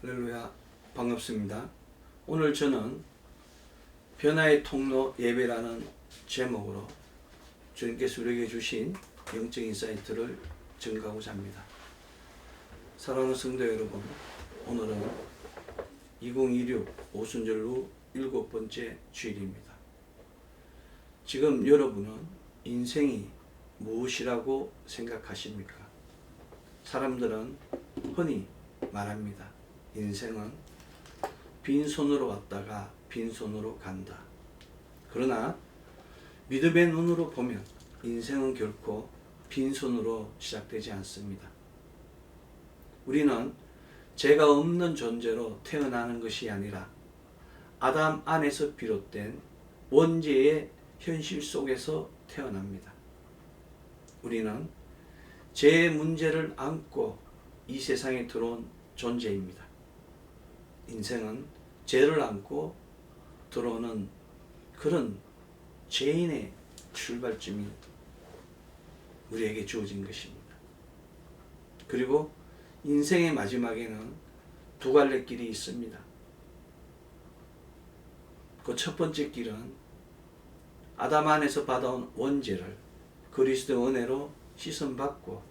할렐루야, 반갑습니다. 오늘 저는 변화의 통로 예배라는 제목으로 주님께서 우리에게 주신 영적인 사이트를 증가하고자 합니다. 사랑하는 성도 여러분, 오늘은 2026 오순절 후 7번째 주일입니다. 지금 여러분은 인생이 무엇이라고 생각하십니까? 사람들은 흔히 말합니다. 인생은 빈손으로 왔다가 빈손으로 간다. 그러나 믿음의 눈으로 보면 인생은 결코 빈손으로 시작되지 않습니다. 우리는 죄가 없는 존재로 태어나는 것이 아니라 아담 안에서 비롯된 원죄의 현실 속에서 태어납니다. 우리는 죄의 문제를 안고 이 세상에 들어온 존재입니다. 인생은 죄를 안고 들어오는 그런 죄인의 출발점이 우리에게 주어진 것입니다. 그리고 인생의 마지막에는 두 갈래 길이 있습니다. 그 첫 번째 길은 아담 안에서 받아온 원죄를 그리스도 은혜로 씻음받고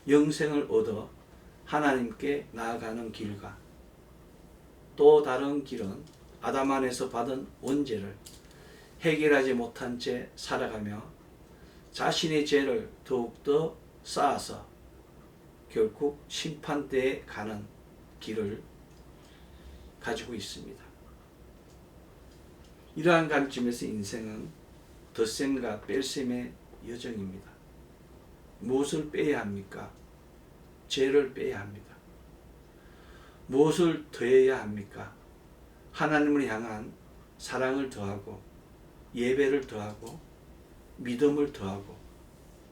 영생을 얻어 하나님께 나아가는 길과 또 다른 길은 아담 안에서 받은 원죄를 해결하지 못한 채 살아가며 자신의 죄를 더욱더 쌓아서 결국 심판대에 가는 길을 가지고 있습니다. 이러한 관점에서 인생은 덧셈과 뺄셈의 여정입니다. 무엇을 빼야 합니까? 죄를 빼야 합니다. 무엇을 더해야 합니까? 하나님을 향한 사랑을 더하고 예배를 더하고 믿음을 더하고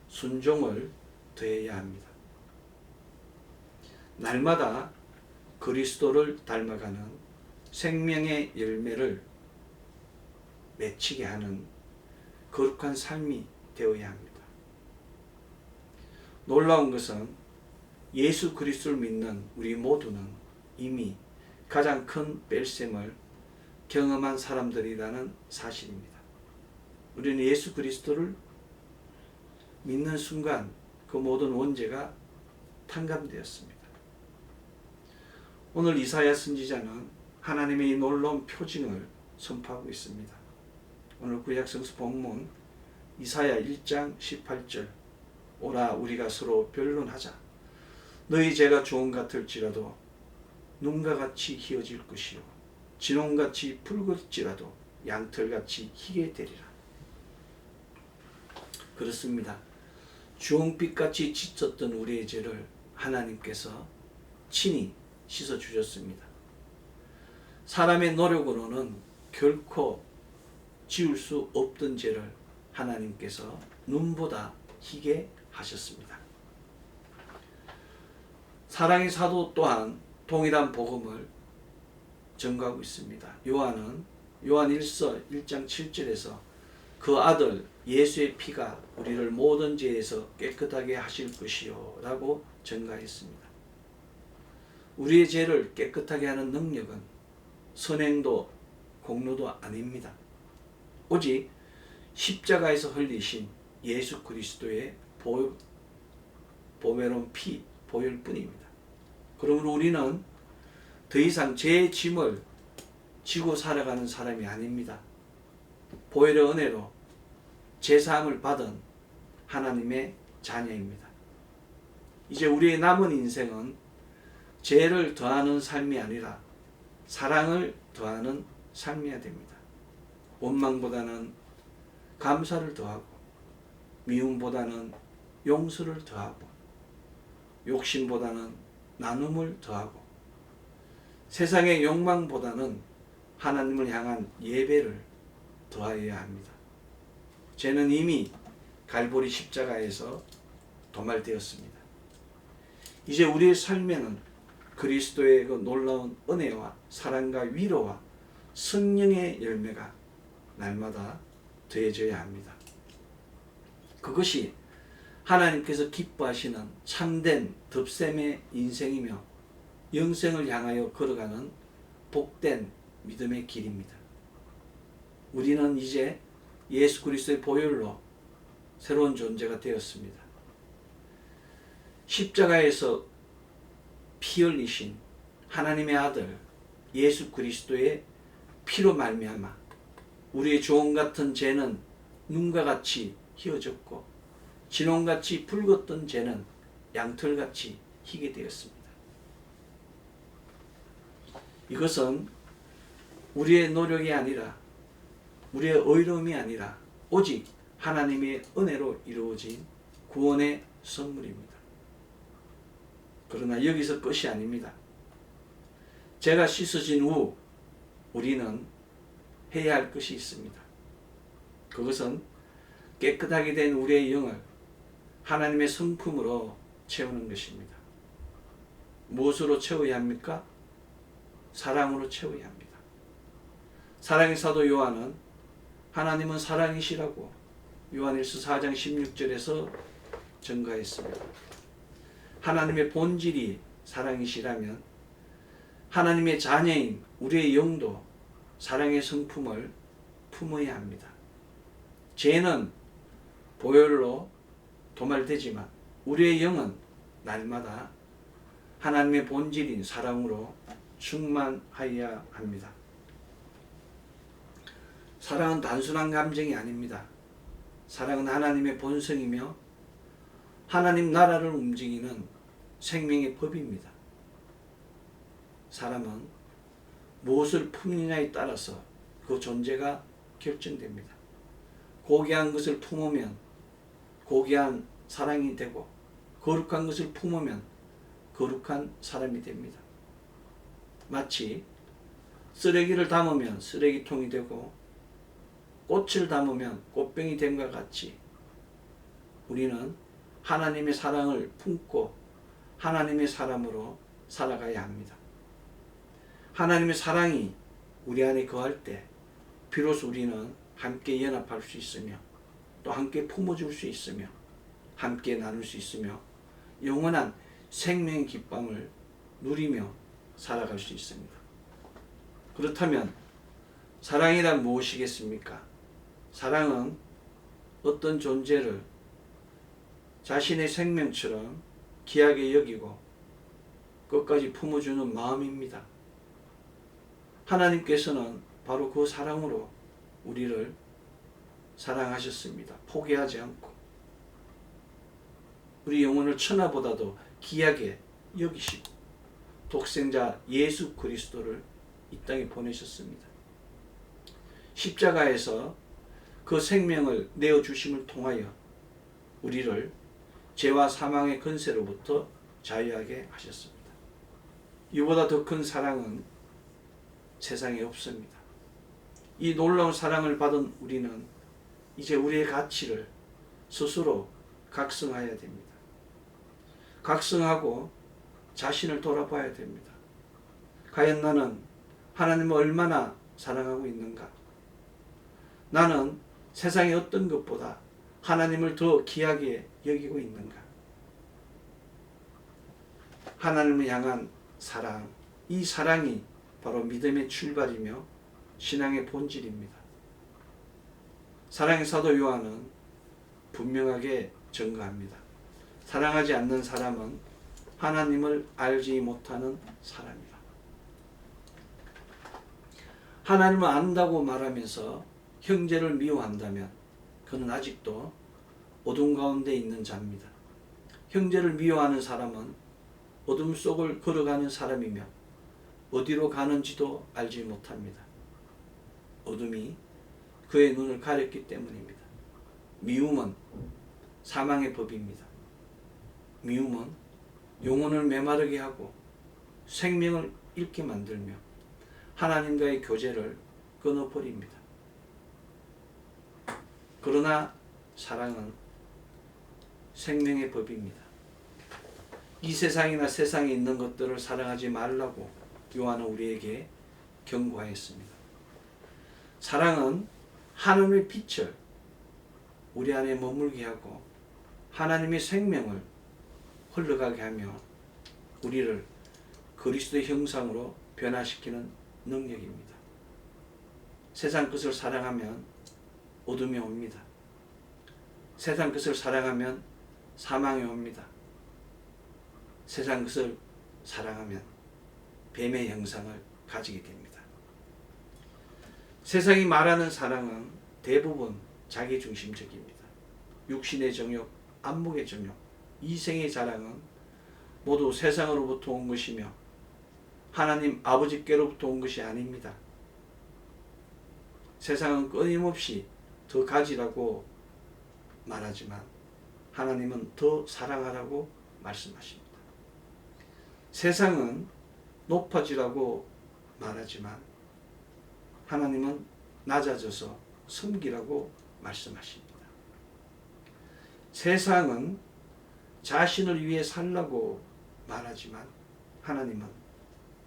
순종을 더해야 합니다. 날마다 그리스도를 닮아가는 생명의 열매를 맺히게 하는 거룩한 삶이 되어야 합니다. 놀라운 것은 예수 그리스도를 믿는 우리 모두는 이미 가장 큰 뺄셈을 경험한 사람들이라는 사실입니다. 우리는 예수 그리스도를 믿는 순간 그 모든 원죄가 탕감되었습니다. 오늘 이사야 선지자는 하나님의 이 놀라운 표징을 선포하고 있습니다. 오늘 구약 성서 본문 이사야 1장 18절 오라 우리가 서로 변론하자 너희 죄가 주홍 같을지라도 눈과 같이 희어질 것이요 진홍같이 붉을지라도 양털같이 희게 되리라. 그렇습니다. 주홍빛같이 짙었던 우리의 죄를 하나님께서 친히 씻어주셨습니다. 사람의 노력으로는 결코 지울 수 없던 죄를 하나님께서 눈보다 희게 하셨습니다. 사랑의 사도 또한 동일한 복음을 전가하고 있습니다. 요한 1서 1장 7절에서 그 아들 예수의 피가 우리를 모든 죄에서 깨끗하게 하실 것이요 라고 전가했습니다. 우리의 죄를 깨끗하게 하는 능력은 선행도 공로도 아닙니다. 오직 십자가에서 흘리신 예수 그리스도의 보배로운 피 보혈뿐입니다. 그러므로 우리는 더 이상 죄의 짐을 지고 살아가는 사람이 아닙니다. 보혈의 은혜로 제사함을 받은 하나님의 자녀입니다. 이제 우리의 남은 인생은 죄를 더하는 삶이 아니라 사랑을 더하는 삶이어야 됩니다. 원망보다는 감사를 더하고 미움보다는 용서를 더하고 욕심보다는 나눔을 더하고 세상의 욕망보다는 하나님을 향한 예배를 더하여야 합니다. 죄는 이미 갈보리 십자가에서 도말되었습니다. 이제 우리의 삶에는 그리스도의 그 놀라운 은혜와 사랑과 위로와 성령의 열매가 날마다 더해져야 합니다. 그것이 하나님께서 기뻐하시는 참된 덧셈의 인생이며 영생을 향하여 걸어가는 복된 믿음의 길입니다. 우리는 이제 예수 그리스도의 보혈로 새로운 존재가 되었습니다. 십자가에서 피 흘리신 하나님의 아들 예수 그리스도의 피로 말미암아 우리의 주홍 같은 죄는 눈과 같이 희어졌고 진홍같이 붉었던 죄는 양털같이 희게 되었습니다. 이것은 우리의 노력이 아니라 우리의 의로움이 아니라 오직 하나님의 은혜로 이루어진 구원의 선물입니다. 그러나 여기서 끝이 아닙니다. 죄가 씻어진 후 우리는 해야 할 것이 있습니다. 그것은 깨끗하게 된 우리의 영을 하나님의 성품으로 채우는 것입니다. 무엇으로 채워야 합니까? 사랑으로 채워야 합니다. 사랑의 사도 요한은 하나님은 사랑이시라고 요한일서 4장 16절에서 증거했습니다. 하나님의 본질이 사랑이시라면 하나님의 자녀인 우리의 영도 사랑의 성품을 품어야 합니다. 죄는 보혈로 도말되지만 우리의 영은 날마다 하나님의 본질인 사랑으로 충만하여야 합니다. 사랑은 단순한 감정이 아닙니다. 사랑은 하나님의 본성이며 하나님 나라를 움직이는 생명의 법입니다. 사람은 무엇을 품느냐에 따라서 그 존재가 결정됩니다. 고귀한 것을 품으면 고귀한 사랑이 되고 거룩한 것을 품으면 거룩한 사람이 됩니다. 마치 쓰레기를 담으면 쓰레기통이 되고 꽃을 담으면 꽃병이 됨과 같이 우리는 하나님의 사랑을 품고 하나님의 사람으로 살아가야 합니다. 하나님의 사랑이 우리 안에 거할 때 비로소 우리는 함께 연합할 수 있으며 또 함께 품어줄 수 있으며 함께 나눌 수 있으며 영원한 생명의 기쁨을 누리며 살아갈 수 있습니다. 그렇다면 사랑이란 무엇이겠습니까? 사랑은 어떤 존재를 자신의 생명처럼 귀하게 여기고 끝까지 품어주는 마음입니다. 하나님께서는 바로 그 사랑으로 우리를 사랑하셨습니다. 포기하지 않고 우리 영혼을 천하보다도 귀하게 여기시고 독생자 예수 그리스도를 이 땅에 보내셨습니다. 십자가에서 그 생명을 내어주심을 통하여 우리를 죄와 사망의 권세로부터 자유하게 하셨습니다. 이보다 더 큰 사랑은 세상에 없습니다. 이 놀라운 사랑을 받은 우리는 이제 우리의 가치를 스스로 각성해야 됩니다. 각성하고 자신을 돌아봐야 됩니다. 과연 나는 하나님을 얼마나 사랑하고 있는가? 나는 세상의 어떤 것보다 하나님을 더 귀하게 여기고 있는가? 하나님을 향한 사랑, 이 사랑이 바로 믿음의 출발이며 신앙의 본질입니다. 사랑의 사도 요한은 분명하게 증거합니다. 사랑하지 않는 사람은 하나님을 알지 못하는 사람이다. 하나님을 안다고 말하면서 형제를 미워한다면 그는 아직도 어둠 가운데 있는 자입니다. 형제를 미워하는 사람은 어둠 속을 걸어가는 사람이며 어디로 가는지도 알지 못합니다. 어둠이 그의 눈을 가렸기 때문입니다. 미움은 사망의 법입니다. 미움은 영혼을 메마르게 하고 생명을 잃게 만들며 하나님과의 교제를 끊어버립니다. 그러나 사랑은 생명의 법입니다. 이 세상이나 세상에 있는 것들을 사랑하지 말라고 요한은 우리에게 경고하였습니다. 사랑은 하나님의 빛을 우리 안에 머물게 하고 하나님의 생명을 흘러가게 하며 우리를 그리스도의 형상으로 변화시키는 능력입니다. 세상 것을 사랑하면 어둠이 옵니다. 세상 것을 사랑하면 사망이 옵니다. 세상 것을 사랑하면 뱀의 형상을 가지게 됩니다. 세상이 말하는 사랑은 대부분 자기중심적입니다. 육신의 정욕, 안목의 정욕, 이생의 자랑은 모두 세상으로부터 온 것이며 하나님 아버지께로부터 온 것이 아닙니다. 세상은 끊임없이 더 가지라고 말하지만 하나님은 더 사랑하라고 말씀하십니다. 세상은 높아지라고 말하지만 하나님은 낮아져서 섬기라고 말씀하십니다. 세상은 자신을 위해 살라고 말하지만 하나님은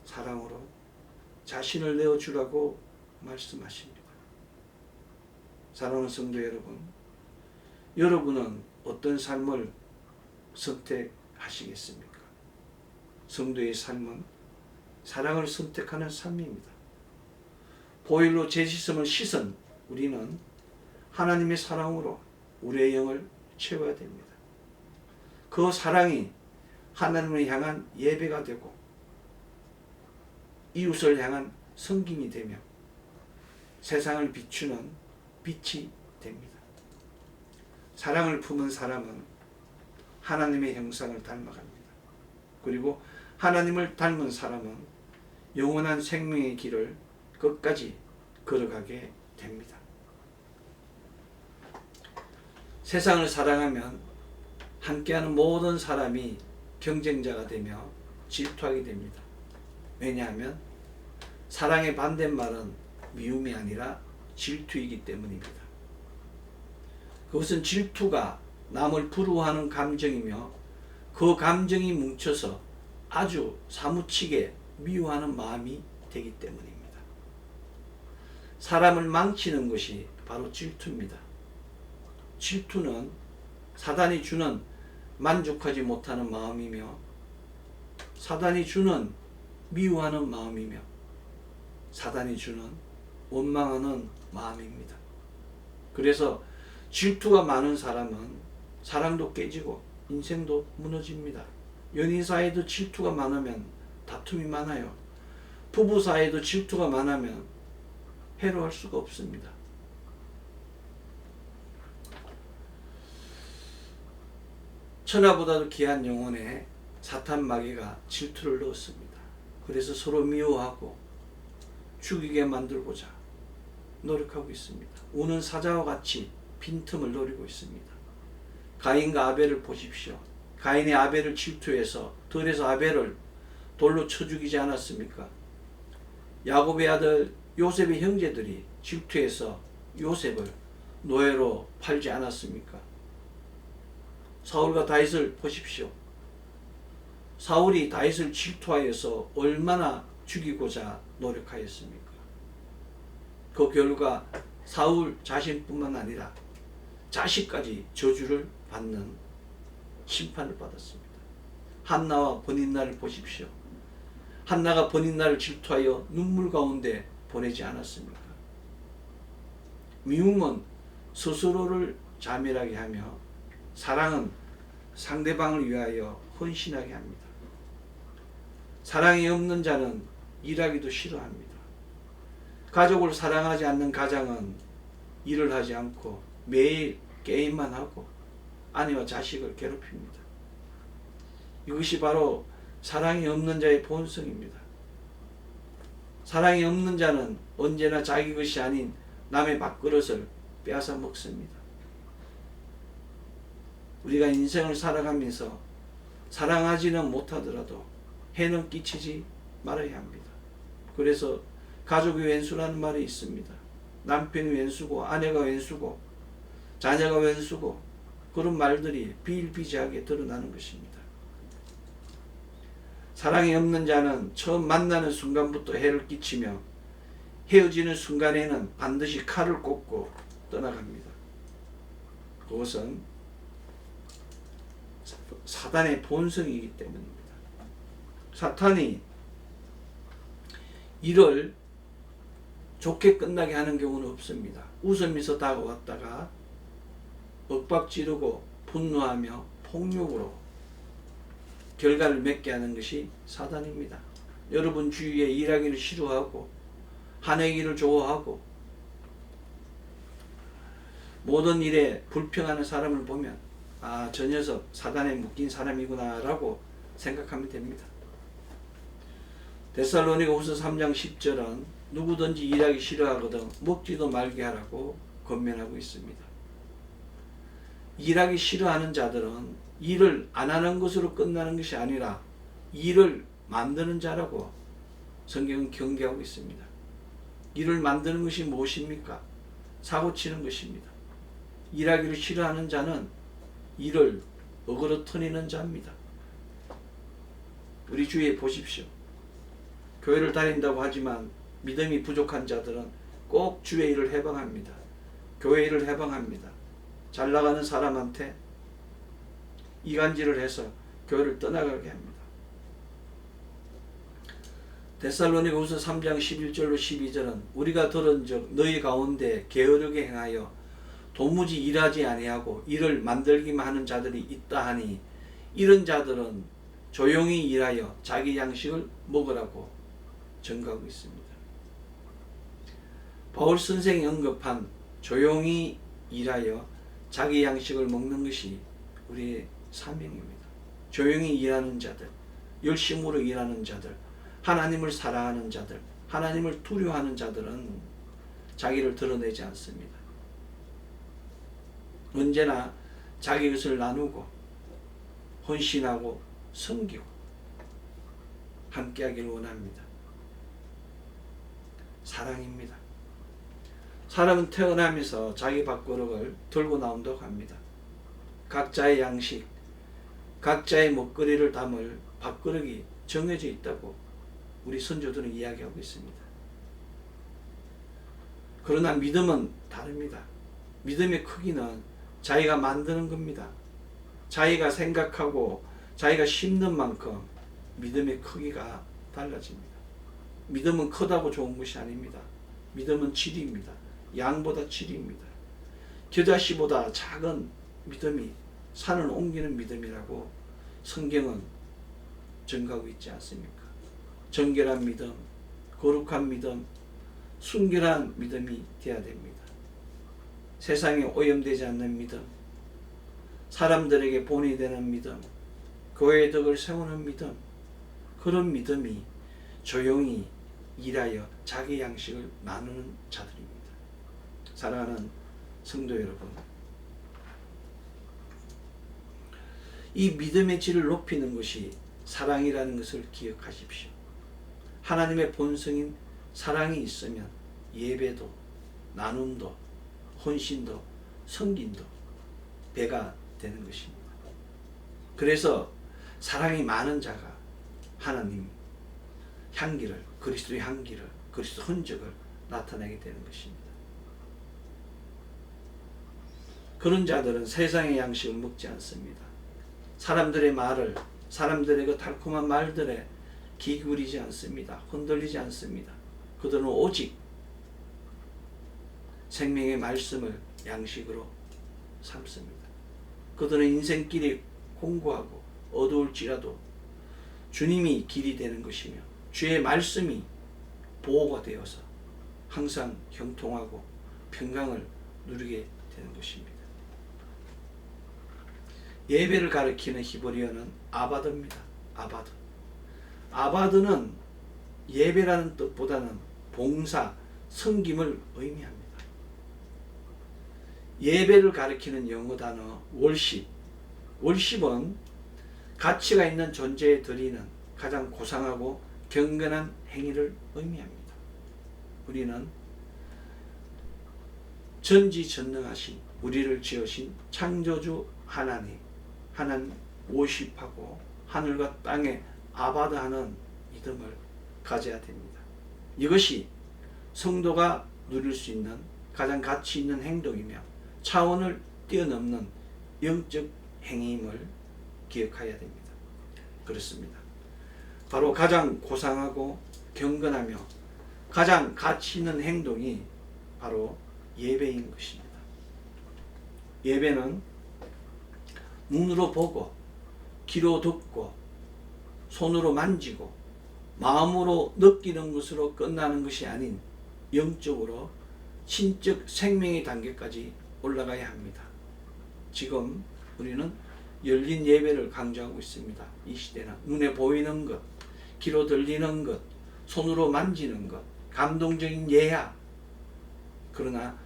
사랑으로 자신을 내어주라고 말씀하십니다. 사랑하는 성도 여러분, 여러분은 어떤 삶을 선택하시겠습니까? 성도의 삶은 사랑을 선택하는 삶입니다. 보혈로 제 씻음을 씻은 우리는 하나님의 사랑으로 우리의 영을 채워야 됩니다. 그 사랑이 하나님을 향한 예배가 되고 이웃을 향한 섬김이 되며 세상을 비추는 빛이 됩니다. 사랑을 품은 사람은 하나님의 형상을 닮아갑니다. 그리고 하나님을 닮은 사람은 영원한 생명의 길을 끝까지 걸어가게 됩니다. 세상을 사랑하면 함께하는 모든 사람이 경쟁자가 되며 질투하게 됩니다. 왜냐하면 사랑의 반대말은 미움이 아니라 질투이기 때문입니다. 그것은 질투가 남을 부러워하는 감정이며 그 감정이 뭉쳐서 아주 사무치게 미워하는 마음이 되기 때문입니다. 사람을 망치는 것이 바로 질투입니다. 질투는 사단이 주는 만족하지 못하는 마음이며 사단이 주는 미워하는 마음이며 사단이 주는 원망하는 마음입니다. 그래서 질투가 많은 사람은 사랑도 깨지고 인생도 무너집니다. 연인 사이에도 질투가 많으면 다툼이 많아요. 부부 사이에도 질투가 많으면 해로할 수가 없습니다. 천하보다도 귀한 영혼에 사탄 마귀가 질투를 넣었습니다. 그래서 서로 미워하고 죽이게 만들고자 노력하고 있습니다. 우는 사자와 같이 빈틈을 노리고 있습니다. 가인과 아벨을 보십시오. 가인이 아벨을 질투해서 들에서 아벨을 돌로 쳐 죽이지 않았습니까? 야곱의 아들 요셉의 형제들이 질투해서 요셉을 노예로 팔지 않았습니까? 사울과 다윗을 보십시오. 사울이 다윗을 질투하여서 얼마나 죽이고자 노력하였습니까? 그 결과 사울 자신뿐만 아니라 자식까지 저주를 받는 심판을 받았습니다. 한나와 버닌나를 보십시오. 한나가 버닌나를 질투하여 눈물 가운데 보내지 않았습니까? 미움은 스스로를 자멸하게 하며 사랑은 상대방을 위하여 헌신하게 합니다. 사랑이 없는 자는 일하기도 싫어합니다. 가족을 사랑하지 않는 가장은 일을 하지 않고 매일 게임만 하고 아내와 자식을 괴롭힙니다. 이것이 바로 사랑이 없는 자의 본성입니다. 사랑이 없는 자는 언제나 자기 것이 아닌 남의 밥그릇을 빼앗아 먹습니다. 우리가 인생을 살아가면서 사랑하지는 못하더라도 해는 끼치지 말아야 합니다. 그래서 가족이 왼수라는 말이 있습니다. 남편이 왼수고 아내가 왼수고 자녀가 왼수고 그런 말들이 비일비재하게 드러나는 것입니다. 사랑이 없는 자는 처음 만나는 순간부터 해를 끼치며 헤어지는 순간에는 반드시 칼을 꽂고 떠나갑니다. 그것은 사단의 본성이기 때문입니다. 사탄이 일을 좋게 끝나게 하는 경우는 없습니다. 웃으면서 다가왔다가 윽박지르고 분노하며 폭력으로 결과를 맺게 하는 것이 사단입니다. 여러분 주위에 일하기를 싫어하고 하내기를 좋아하고 모든 일에 불평하는 사람을 보면 저 녀석 사단에 묶인 사람이구나 라고 생각하면 됩니다. 데살로니가후서 3장 10절은 누구든지 일하기 싫어하거든 먹지도 말게 하라고 권면하고 있습니다. 일하기 싫어하는 자들은 일을 안 하는 것으로 끝나는 것이 아니라 일을 만드는 자라고 성경은 경계하고 있습니다. 일을 만드는 것이 무엇입니까? 사고치는 것입니다. 일하기를 싫어하는 자는 일을 어그러뜨리는 자입니다. 우리 주위에 보십시오. 교회를 다닌다고 하지만 믿음이 부족한 자들은 꼭 주의 일을 해방합니다. 교회 일을 해방합니다. 잘 나가는 사람한테 이간질을 해서 교회를 떠나가게 합니다. 데살로니가후서 3장 11절로 12절은 우리가 들은즉 너희 가운데 게으르게 행하여 도무지 일하지 아니하고 일을 만들기만 하는 자들이 있다 하니 이런 자들은 조용히 일하여 자기 양식을 먹으라고 전가하고 있습니다. 바울 선생이 언급한 조용히 일하여 자기 양식을 먹는 것이 우리의 사명입니다. 조용히 일하는 자들, 열심으로 일하는 자들, 하나님을 사랑하는 자들, 하나님을 두려워하는 자들은 자기를 드러내지 않습니다. 언제나 자기 것을 나누고 헌신하고 섬기고 함께하기를 원합니다. 사랑입니다. 사람은 태어나면서 자기 밥그릇을 들고 나온다고 합니다. 각자의 양식, 각자의 먹거리를 담을 밥그릇이 정해져 있다고 우리 선조들은 이야기하고 있습니다. 그러나 믿음은 다릅니다. 믿음의 크기는 자기가 만드는 겁니다. 자기가 생각하고 자기가 심는 만큼 믿음의 크기가 달라집니다. 믿음은 크다고 좋은 것이 아닙니다. 믿음은 질입니다. 양보다 질입니다. 겨자씨보다 작은 믿음이 산을 옮기는 믿음이라고 성경은 전가하고 있지 않습니까? 정결한 믿음, 거룩한 믿음, 순결한 믿음이 되어야 됩니다. 세상에 오염되지 않는 믿음, 사람들에게 본이 되는 믿음, 교회의 덕을 세우는 믿음, 그런 믿음이 조용히 일하여 자기 양식을 나누는 자들입니다. 사랑하는 성도 여러분, 이 믿음의 질을 높이는 것이 사랑이라는 것을 기억하십시오. 하나님의 본성인 사랑이 있으면 예배도, 나눔도, 헌신도, 섬김도 배가 되는 것입니다. 그래서 사랑이 많은 자가 하나님 향기를, 그리스도의 향기를, 그리스도 흔적을 나타내게 되는 것입니다. 그런 자들은 세상의 양식을 먹지 않습니다. 사람들의 말을, 사람들의 그 달콤한 말들에 귀 기울이지 않습니다. 흔들리지 않습니다. 그들은 오직 생명의 말씀을 양식으로 삼습니다. 그들은 인생길이 공고하고 어두울지라도 주님이 길이 되는 것이며 주의 말씀이 보호가 되어서 항상 형통하고 평강을 누리게 되는 것입니다. 예배를 가리키는 히브리어는 아바드입니다. 아바드. 아바드는 예배라는 뜻보다는 봉사, 섬김을 의미합니다. 예배를 가리키는 영어 단어 월십. 월십은 가치가 있는 존재에 드리는 가장 고상하고 경건한 행위를 의미합니다. 우리는 전지전능하신 우리를 지으신 창조주 하나님 월십하고 하늘과 땅에 아바드하는 믿음을 가져야 됩니다. 이것이 성도가 누릴 수 있는 가장 가치 있는 행동이며 차원을 뛰어넘는 영적 행위임을 기억해야 됩니다. 그렇습니다. 바로 가장 고상하고 경건하며 가장 가치 있는 행동이 바로 예배인 것입니다. 예배는 눈으로 보고 귀로 듣고 손으로 만지고 마음으로 느끼는 것으로 끝나는 것이 아닌 영적으로 신적 생명의 단계까지 올라가야 합니다. 지금 우리는 열린 예배를 강조하고 있습니다. 이 시대는 눈에 보이는 것, 귀로 들리는 것, 손으로 만지는 것, 감동적인 예약. 그러나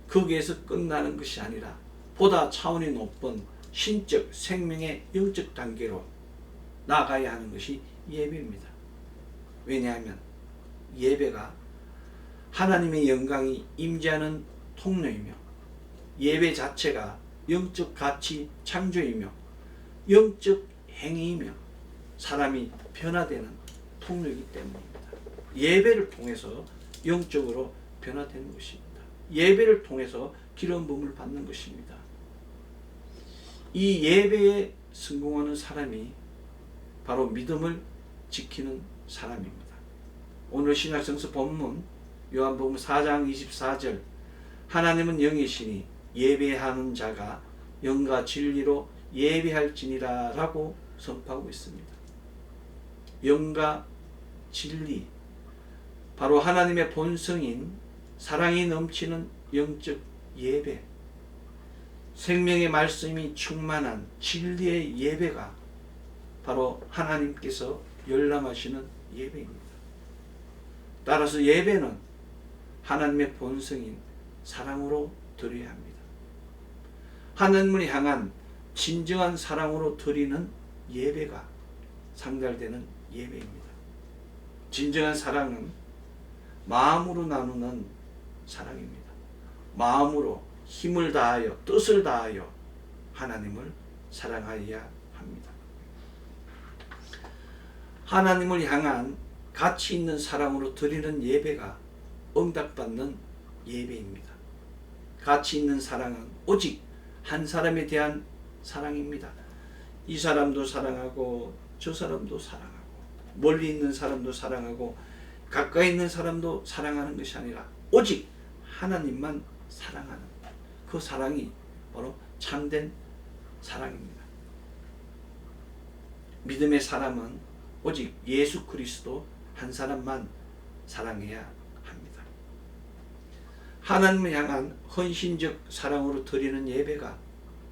거기에서 끝나는 것이 아니라 보다 차원이 높은 신적 생명의 영적 단계로 나아가야 하는 것이 예배입니다. 왜냐하면 예배가 하나님의 영광이 임재하는 통로이며 예배 자체가 영적 가치 창조이며 영적 행위이며 사람이 변화되는 통로이기 때문입니다. 예배를 통해서 영적으로 변화되는 것입니다. 예배를 통해서 기름 부음을 받는 것입니다. 이 예배에 성공하는 사람이 바로 믿음을 지키는 사람입니다. 오늘 신약성서 본문 요한복음 4장 24절 하나님은 영이시니 예배하는 자가 영과 진리로 예배할지니라 라고 선포하고 있습니다. 영과 진리, 바로 하나님의 본성인 사랑이 넘치는 영적 예배, 생명의 말씀이 충만한 진리의 예배가 바로 하나님께서 열람하시는 예배입니다. 따라서 예배는 하나님의 본성인 사랑으로 드려야 합니다. 하나님을 향한 진정한 사랑으로 드리는 예배가 상달되는 예배입니다. 진정한 사랑은 마음으로 나누는 사랑입니다. 마음으로 힘을 다하여 뜻을 다하여 하나님을 사랑하여야 합니다. 하나님을 향한 가치 있는 사랑으로 드리는 예배가 응답받는 예배입니다. 가치 있는 사랑은 오직 한 사람에 대한 사랑입니다. 이 사람도 사랑하고 저 사람도 사랑하고 멀리 있는 사람도 사랑하고 가까이 있는 사람도 사랑하는 것이 아니라 오직 하나님만 사랑하는 그 사랑이 바로 참된 사랑입니다. 믿음의 사람은 오직 예수 그리스도 한 사람만 사랑해야 합니다. 하나님을 향한 헌신적 사랑으로 드리는 예배가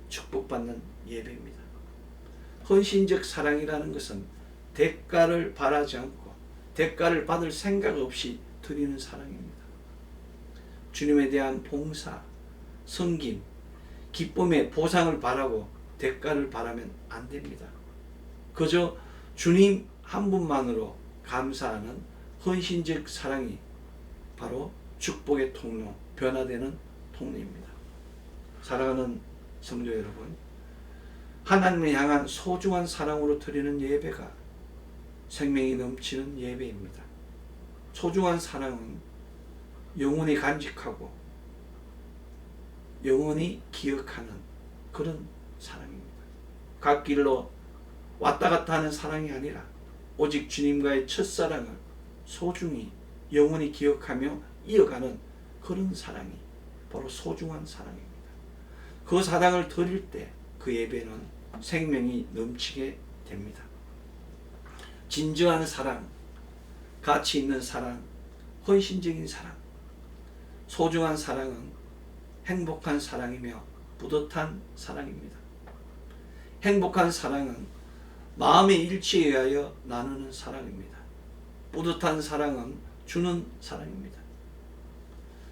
축복받는 예배입니다. 헌신적 사랑이라는 것은 대가를 바라지 않고 대가를 받을 생각 없이 드리는 사랑입니다. 주님에 대한 봉사, 섬김, 기쁨의 보상을 바라고 대가를 바라면 안 됩니다. 그저 주님 한 분만으로 감사하는 헌신적 사랑이 바로 축복의 통로, 변화되는 통로입니다. 사랑하는 성도 여러분, 하나님을 향한 소중한 사랑으로 드리는 예배가 생명이 넘치는 예배입니다. 소중한 사랑은 영원히 간직하고 영원히 기억하는 그런 사랑입니다. 갓 길로 왔다 갔다 하는 사랑이 아니라 오직 주님과의 첫사랑을 소중히 영원히 기억하며 이어가는 그런 사랑이 바로 소중한 사랑입니다. 그 사랑을 드릴 때 그 예배는 생명이 넘치게 됩니다. 진정한 사랑, 가치 있는 사랑, 헌신적인 사랑, 소중한 사랑은 행복한 사랑이며 뿌듯한 사랑입니다. 행복한 사랑은 마음의 일치에 의하여 나누는 사랑입니다. 뿌듯한 사랑은 주는 사랑입니다.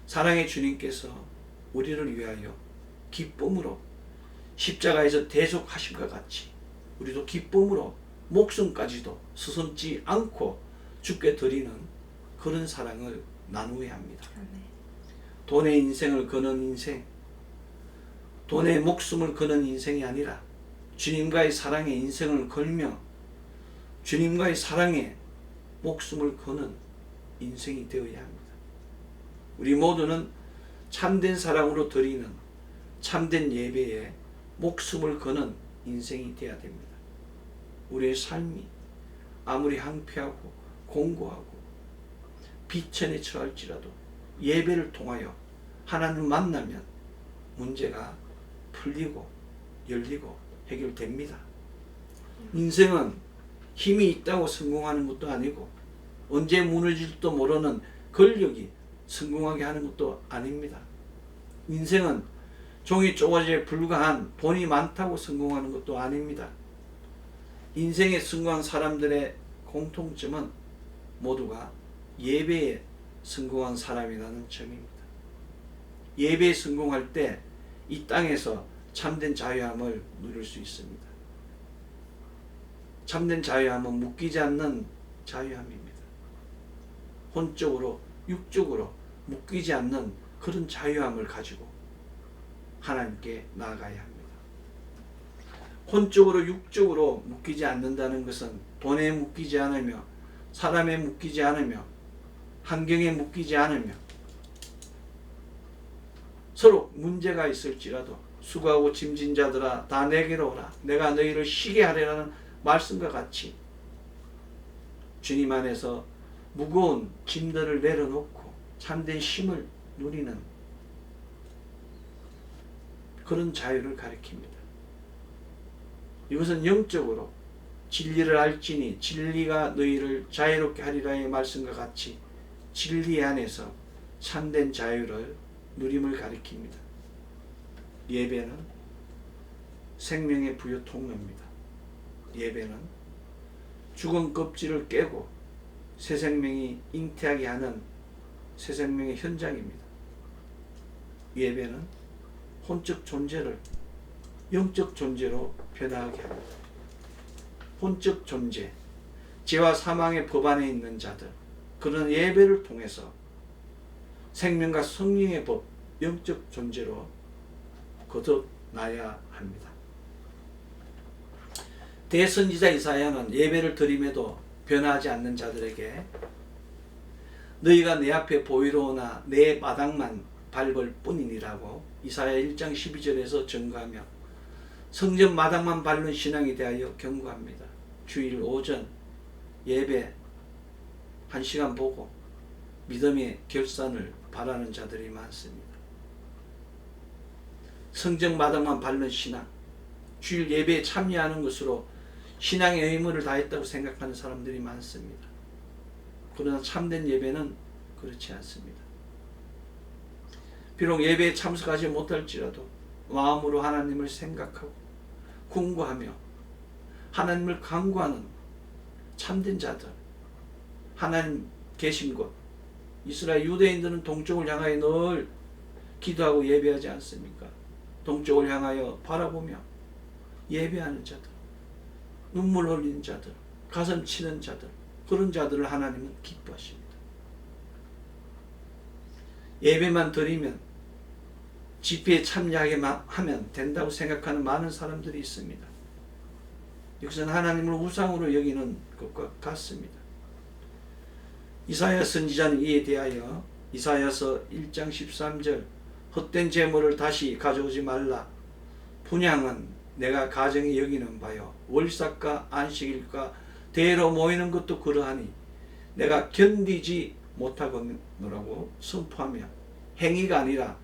사랑의 주님께서 우리를 위하여 기쁨으로 십자가에서 대속하심과 같이 우리도 기쁨으로 목숨까지도 스스럼지 않고 주께 드리는 그런 사랑을 나누어야 합니다. 돈의 인생을 거는 인생, 돈의 목숨을 거는 인생이 아니라 주님과의 사랑에 인생을 걸며 주님과의 사랑에 목숨을 거는 인생이 되어야 합니다. 우리 모두는 참된 사랑으로 드리는 참된 예배에 목숨을 거는 인생이 되어야 됩니다. 우리의 삶이 아무리 황폐하고 공고하고 비천에 처할지라도 예배를 통하여 하나님을 만나면 문제가 풀리고 열리고 해결됩니다. 인생은 힘이 있다고 성공하는 것도 아니고 언제 무너질지도 모르는 권력이 성공하게 하는 것도 아닙니다. 인생은 종이 쪼가지에 불과한 돈이 많다고 성공하는 것도 아닙니다. 인생에 성공한 사람들의 공통점은 모두가 예배에 성공한 사람이라는 점입니다. 예배에 성공할 때 이 땅에서 참된 자유함을 누릴 수 있습니다. 참된 자유함은 묶이지 않는 자유함입니다. 혼적으로 육적으로 묶이지 않는 그런 자유함을 가지고 하나님께 나아가야 합니다. 혼적으로 육적으로 묶이지 않는다는 것은 돈에 묶이지 않으며 사람에 묶이지 않으며 환경에 묶이지 않으며 서로 문제가 있을지라도 수고하고 짐진 자들아 다 내게로 오라 내가 너희를 쉬게 하리라는 말씀과 같이 주님 안에서 무거운 짐들을 내려놓고 참된 쉼을 누리는 그런 자유를 가리킵니다. 이것은 영적으로 진리를 알지니 진리가 너희를 자유롭게 하리라의 말씀과 같이 진리 안에서 참된 자유를 누림을 가리킵니다. 예배는 생명의 부여 통로입니다. 예배는 죽은 껍질을 깨고 새 생명이 잉태하게 하는 새 생명의 현장입니다. 예배는 혼적 존재를 영적 존재로 변화하게 합니다. 혼적 존재, 죄와 사망의 법 안에 있는 자들, 그런 예배를 통해서 생명과 성령의 법, 영적 존재로 거듭나야 합니다. 대선지자 이사야는 예배를 드림에도 변하지 않는 자들에게 너희가 내 앞에 보이러 오나 내 마당만 밟을 뿐이니라고 이사야 1장 12절에서 증거하며 성전 마당만 밟는 신앙에 대하여 경고합니다. 주일 오전 예배 1시간 보고 믿음의 결산을 바라는 자들이 많습니다. 성전 마당만 밟는 신앙, 주일 예배에 참여하는 것으로 신앙의 의무를 다했다고 생각하는 사람들이 많습니다. 그러나 참된 예배는 그렇지 않습니다. 비록 예배에 참석하지 못할지라도 마음으로 하나님을 생각하고 궁구하며 하나님을 간구하는 참된 자들, 하나님 계신 곳, 이스라엘 유대인들은 동쪽을 향하여 늘 기도하고 예배하지 않습니까? 동쪽을 향하여 바라보며 예배하는 자들, 눈물 흘리는 자들, 가슴 치는 자들, 그런 자들을 하나님은 기뻐하십니다. 예배만 드리면 집회에 참여하게 하면 된다고 생각하는 많은 사람들이 있습니다. 이것은 하나님을 우상으로 여기는 것과 같습니다. 이사야 선지자는 이에 대하여 이사야서 1장 13절 헛된 재물을 다시 가져오지 말라. 분향은 내가 가정에 여기는 바요. 월삭과 안식일과 대로 모이는 것도 그러하니 내가 견디지 못하겠노라고 선포하며 행위가 아니라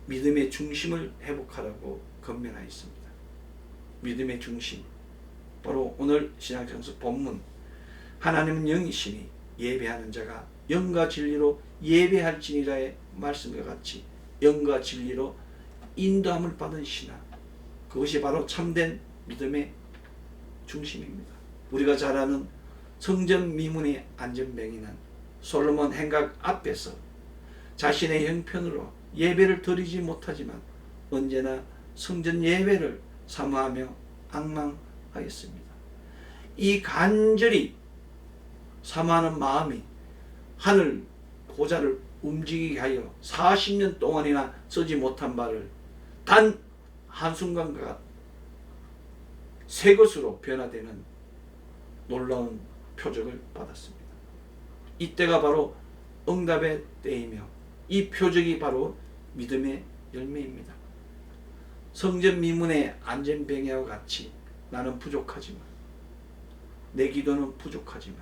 믿음의 중심을 회복하라고 권면하였습니다. 믿음의 중심, 바로 오늘 신약성서 본문 하나님은 영이시니 예배하는 자가 영과 진리로 예배할지니라의 말씀과 같이 영과 진리로 인도함을 받은 신앙, 그것이 바로 참된 믿음의 중심입니다. 우리가 잘 아는 성전 미문의 안전뱅이는 솔로몬 행각 앞에서 자신의 형편으로 예배를 드리지 못하지만 언제나 성전 예배를 사모하며 앙망하였습니다. 이 간절히 사모하는 마음이 하늘 보좌를 움직이게 하여 40년 동안이나 쓰지 못한 바를 단 한순간과 새 것으로 변화되는 놀라운 표적을 받았습니다. 이때가 바로 응답의 때이며 이 표적이 바로 믿음의 열매입니다. 성전 미문의 안전뱅이와 같이 나는 부족하지만 내 기도는 부족하지만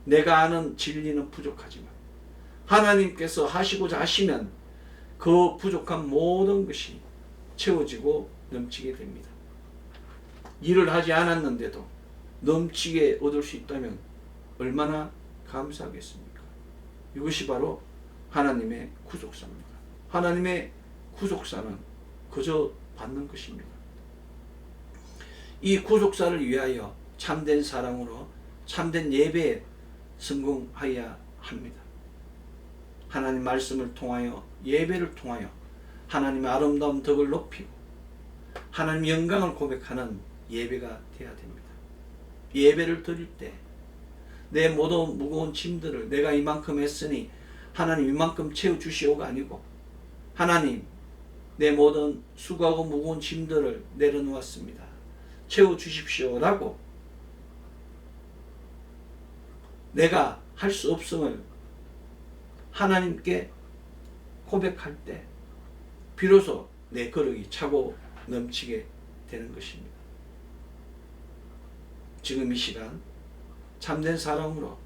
내가 아는 진리는 부족하지만 하나님께서 하시고자 하시면 그 부족한 모든 것이 채워지고 넘치게 됩니다. 일을 하지 않았는데도 넘치게 얻을 수 있다면 얼마나 감사하겠습니까? 이것이 바로 하나님의 구속사입니다. 하나님의 구속사는 그저 받는 것입니다. 이 구속사를 위하여 참된 사랑으로 참된 예배에 성공하여야 합니다. 하나님 말씀을 통하여 예배를 통하여 하나님의 아름다운 덕을 높이고 하나님 영광을 고백하는 예배가 되어야 됩니다. 예배를 드릴 때 내 모든 무거운 짐들을 내가 이만큼 했으니 하나님 이만큼 채워주시오가 아니고 하나님 내 모든 수고하고 무거운 짐들을 내려놓았습니다. 채워주십시오라고 내가 할 수 없음을 하나님께 고백할 때 비로소 내 거룩이 차고 넘치게 되는 것입니다. 지금 이 시간 참된 사랑으로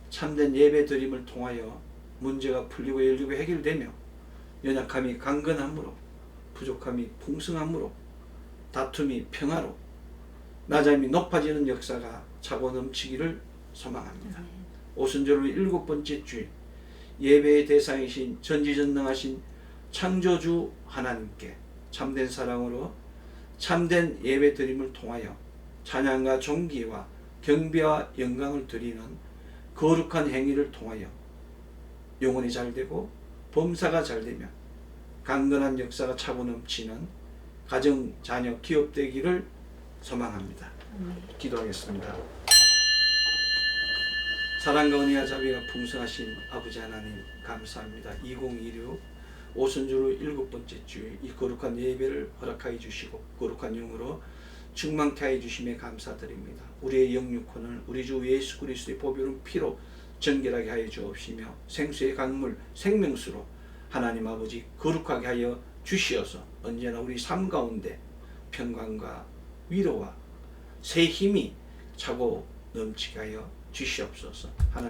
참된 예배 드림을 통하여 문제가 풀리고 열리고 해결되며 연약함이 강건함으로 부족함이 풍성함으로 다툼이 평화로 낮음이 높아지는 역사가 차고 넘치기를 소망합니다. 오순절의 7번째 주일 예배의 대상이신 전지전능하신 창조주 하나님께 참된 사랑으로 참된 예배 드림을 통하여 찬양과 존귀와 경배와 영광을 드리는 거룩한 행위를 통하여 영혼이 잘되고 범사가 잘되며 강건한 역사가 차고 넘치는 가정, 자녀, 기업 되기를 소망합니다. 기도하겠습니다. 사랑과 은혜와 자비가 풍성하신 아버지 하나님 감사합니다. 2026 오순절 7번째 주일 이 거룩한 예배를 허락하여 주시고 거룩한 영으로 충만케 하여 주심에 감사드립니다. 우리의 영육혼을 우리 주 예수 그리스도의 보배로운 피로 정결하게 하여 주옵시며 생수의 강물 생명수로 하나님 아버지 거룩하게 하여 주시어서 언제나 우리 삶 가운데 평강과 위로와 새 힘이 차고 넘치게 하여 주시옵소서. 하나님